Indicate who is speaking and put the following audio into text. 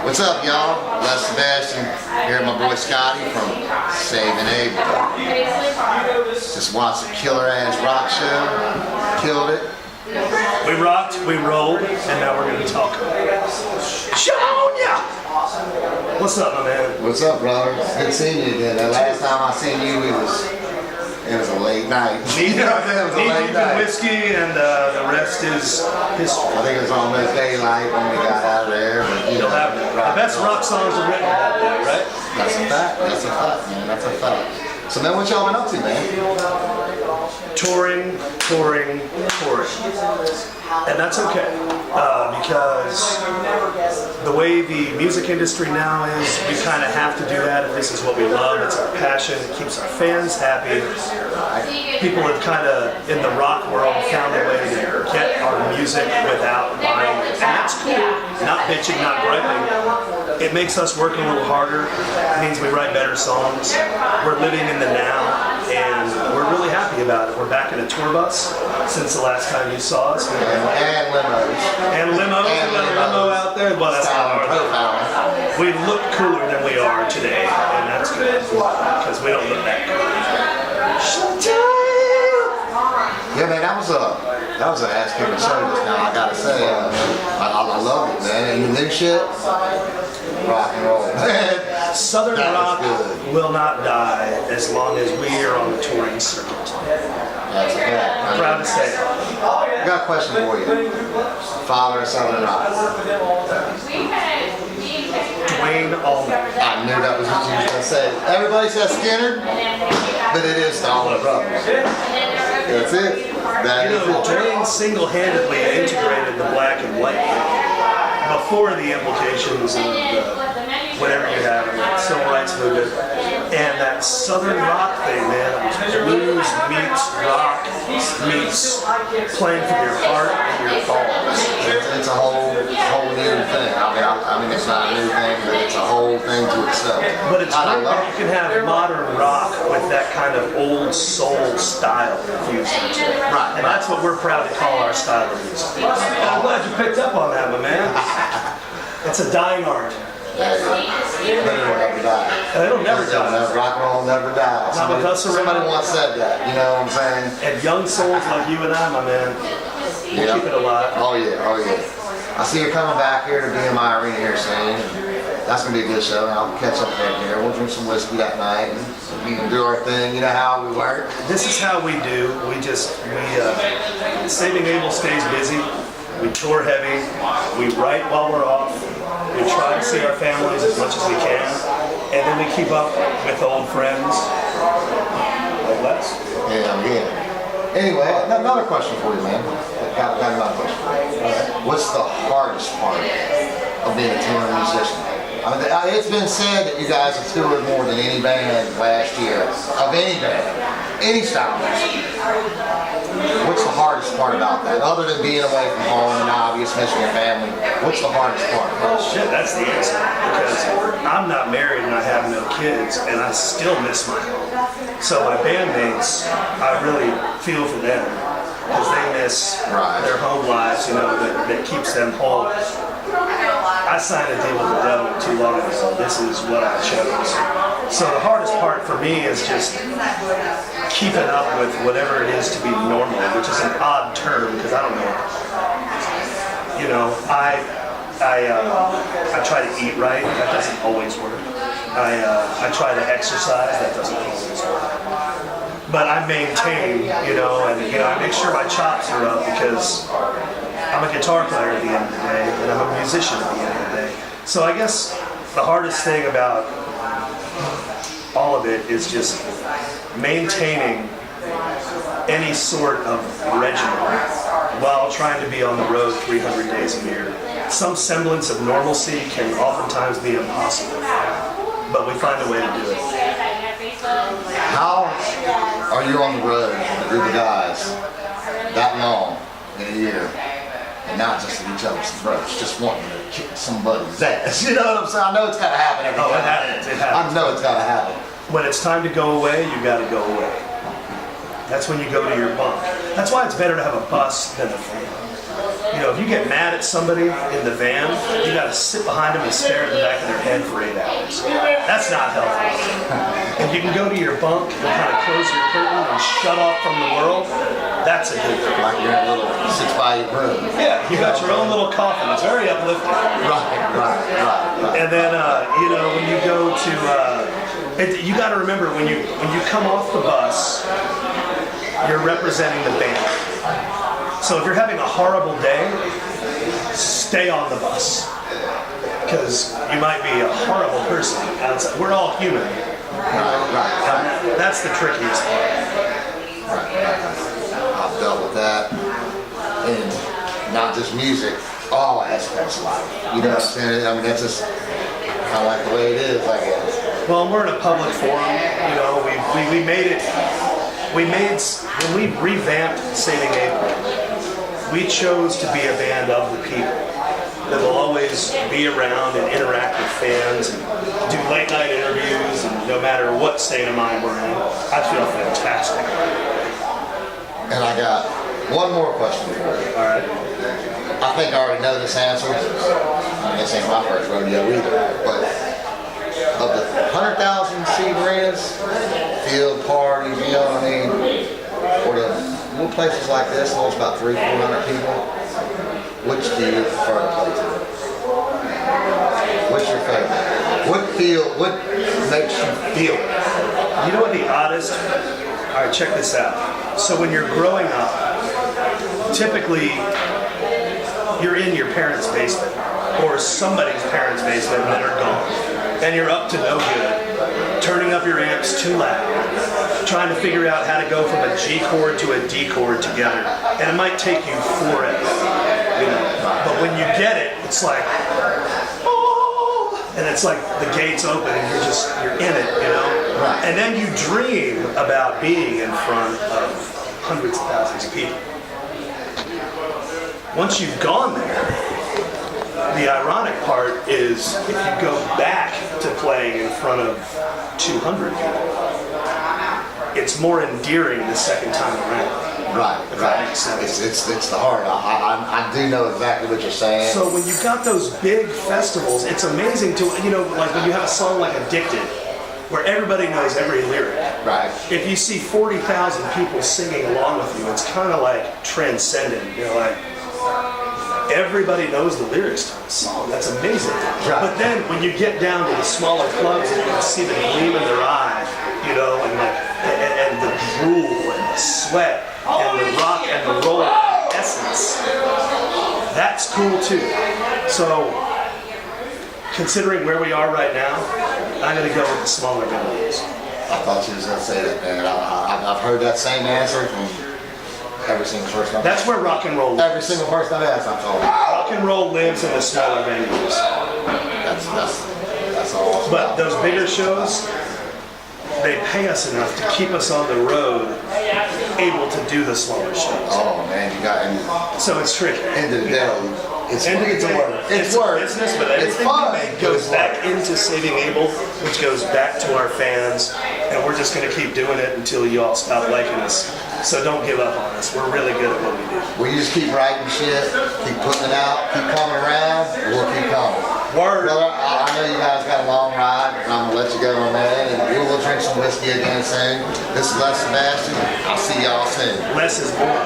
Speaker 1: What's up, y'all? Les Sebastian here with my boy Scotty from Saving Abel. Just watched a killer-ass rock show. Killed it.
Speaker 2: We rocked, we rolled, and now we're going to talk. Shonya! What's up, my man?
Speaker 1: What's up, brother? Good seeing you again. The last time I seen you, it was a late night.
Speaker 2: Knee deep in whiskey, and the rest is history.
Speaker 1: I think it was almost daylight when we got out of there. But
Speaker 2: You'll have it. The best rock songs are written that day, right?
Speaker 1: That's a fact. That's a fact, man. That's a fact. So, man, what y'all been up to, man?
Speaker 2: Touring. And that's okay, because the way the music industry now is, we kind of have to do that if this is what we love. It's our passion. It keeps our fans happy. People have kind of, in the rock world, found a way to get our music without buying it. And that's cool. Not bitching, not griping. It makes us work a little harder. It means we write better songs. We're living in the now, and we're really happy about it. We're back in a tour bus since the last time you saw us.
Speaker 1: And limos.
Speaker 2: And limos. We got a limo out there. Well, that's not our. We look cooler than we are today, and that's good, because we don't look that cool.
Speaker 1: Yeah, man, that was an ass-kicking show just now. I gotta say, I love it, man. And the new shit, rock and roll.
Speaker 2: Southern rock will not die as long as we are on the touring circuit.
Speaker 1: That's a fact.
Speaker 2: I'm proud to say it.
Speaker 1: I got a question for you. Father of Southern rock.
Speaker 2: Dwayne Allman.
Speaker 1: I knew that was what you were gonna say. Everybody says Skinner, but it is the Allman Brothers. That's it.
Speaker 2: Dwayne single-handedly integrated the black and white before the implications of whatever you have in the civil rights movement. And that Southern rock thing, man, blues meets rock meets playing from your heart and your balls.
Speaker 1: It's a whole new thing. I mean, it's not a new thing, but it's a whole thing to itself.
Speaker 2: But it's great that you can have modern rock with that kind of old soul style fused into it.
Speaker 1: Right.
Speaker 2: And that's what we're proud to call our style of music. I'm glad you picked up on that, my man. It's a dying art.
Speaker 1: It'll never die.
Speaker 2: It'll never die.
Speaker 1: Rock and roll never dies.
Speaker 2: Not with us around.
Speaker 1: Somebody once said that, you know what I'm saying?
Speaker 2: And young souls like you and I, my man, we'll keep it alive.
Speaker 1: Oh yeah. I see you coming back here to be in my arena here soon. That's going to be a good show, and I'll catch up back here. We'll drink some whiskey that night, and we can do our thing. You know how we work.
Speaker 2: This is how we do. Saving Abel stays busy. We tour heavy. We write while we're off. We try to see our families as much as we can, and then we keep up with old friends like Les.
Speaker 1: Yeah. Anyway, another question for you, man. Got another question for you. What's the hardest part of being a touring musician? I mean, it's been said that you guys have toured more than any band last year, of any band, any style of music. What's the hardest part about that? Other than being away from home and obvious missing your family, what's the hardest part?
Speaker 2: Shit, that's the answer. Because I'm not married and I have no kids, and I still miss my home. So my bandmates, I really feel for them, because they miss their home lives, that keeps them whole. I signed a deal with the devil too long ago. This is what I chose. So the hardest part for me is just keeping up with whatever it is to be normal, which is an odd term because I don't know. I try to eat right. That doesn't always work. I try to exercise. That doesn't always work. But I maintain, I make sure my chops are up because I'm a guitar player at the end of the day, and I'm a musician at the end of the day. So I guess the hardest thing about all of it is just maintaining any sort of regimen while trying to be on the road 300 days a year. Some semblance of normalcy can oftentimes be impossible, but we find a way to do it.
Speaker 1: How are you on the road with a group of guys that long in a year? And not just at each other's throats, just wanting to kick somebody's ass. You know what I'm saying? I know it's gotta happen every time.
Speaker 2: It happens. It happens.
Speaker 1: I know it's gotta happen.
Speaker 2: When it's time to go away, you gotta go away. That's when you go to your bunk. That's why it's better to have a bus than a van. if you get mad at somebody in the van, you got to sit behind them and stare at the back of their head for 8 hours. That's not healthy. If you can go to your bunk and kind of close your curtain and shut off from the world, that's a good thing.
Speaker 1: Like you're in a little 6x8 room.
Speaker 2: Yeah, you got your own little coffin. It's very uplifting.
Speaker 1: Right.
Speaker 2: And then, when you go to, you got to remember when you come off the bus, you're representing the band. So if you're having a horrible day, stay on the bus. Because you might be a horrible person outside. We're all human.
Speaker 1: Right.
Speaker 2: That's the trickiest part.
Speaker 1: I've dealt with that. And not just music, all aspects of life. You know what I'm saying? I mean, that's just kind of like the way it is, I guess.
Speaker 2: Well, we're in a public forum. We made it. When we revamped Saving Abel, we chose to be a band of the people that will always be around and interact with fans and do late night interviews, and no matter what state of mind we're in. I feel fantastic.
Speaker 1: And I got one more question for you.
Speaker 2: All right.
Speaker 1: I think I already know this answer. This ain't my first rodeo either. But of the 100,000 seat arenas, field parties, you know what I mean, or the little places like this, it's about 300-400 people, which do you prefer to play to? What's your favorite? What makes you feel it?
Speaker 2: You know what the oddest? All right, check this out. So when you're growing up, typically you're in your parents' basement or somebody's parents' basement that are gone, and you're up to no good, turning up your amps too loud, trying to figure out how to go from a G chord to a D chord together, and it might take you forever. But when you get it, it's like, oh, and it's like the gates open and you're in it,
Speaker 1: Right.
Speaker 2: And then you dream about being in front of hundreds of thousands of people. Once you've gone there, the ironic part is if you go back to playing in front of 200 people, it's more endearing the second time around.
Speaker 1: Right.
Speaker 2: That makes sense.
Speaker 1: It's the heart. I do know exactly what you're saying.
Speaker 2: So when you've got those big festivals, it's amazing to, like when you have a song like Addicted, where everybody knows every lyric.
Speaker 1: Right.
Speaker 2: If you see 40,000 people singing along with you, it's kind of like transcendent. Like, everybody knows the lyrics to the song. That's amazing.
Speaker 1: Right.
Speaker 2: But then when you get down to the smaller clubs and you can see the gleam in their eye, and the drool and the sweat and the rock and the roll and the essence, that's cool too. So considering where we are right now, I'm going to go with the smaller venues.
Speaker 1: I thought you was going to say that, man. I've heard that same answer from every single person I've
Speaker 2: That's where rock and roll lives.
Speaker 1: Every single person I've asked, I'm told.
Speaker 2: Rock and roll lives in the smaller venues.
Speaker 1: That's all.
Speaker 2: But those bigger shows, they pay us enough to keep us on the road, able to do the smaller shows.
Speaker 1: Oh man, you got
Speaker 2: So it's tricky.
Speaker 1: end of the day. It's
Speaker 2: End of the day,
Speaker 1: It's
Speaker 2: a
Speaker 1: work.
Speaker 2: business, but
Speaker 1: It's
Speaker 2: everything
Speaker 1: fun.
Speaker 2: we make goes back into Saving Abel, which goes back to our fans, and we're just going to keep doing it until you all stop liking us. So don't give up on us. We're really good at what we do.
Speaker 1: Well, you just keep writing shit, keep putting it out, keep coming around, and we'll keep coming.
Speaker 2: Word.
Speaker 1: Brother, I know you guys got a long ride, and I'm gonna let you go on that, and we'll drink some whiskey again soon. This is Les Sebastian. I'll see y'all soon.
Speaker 2: Less is more.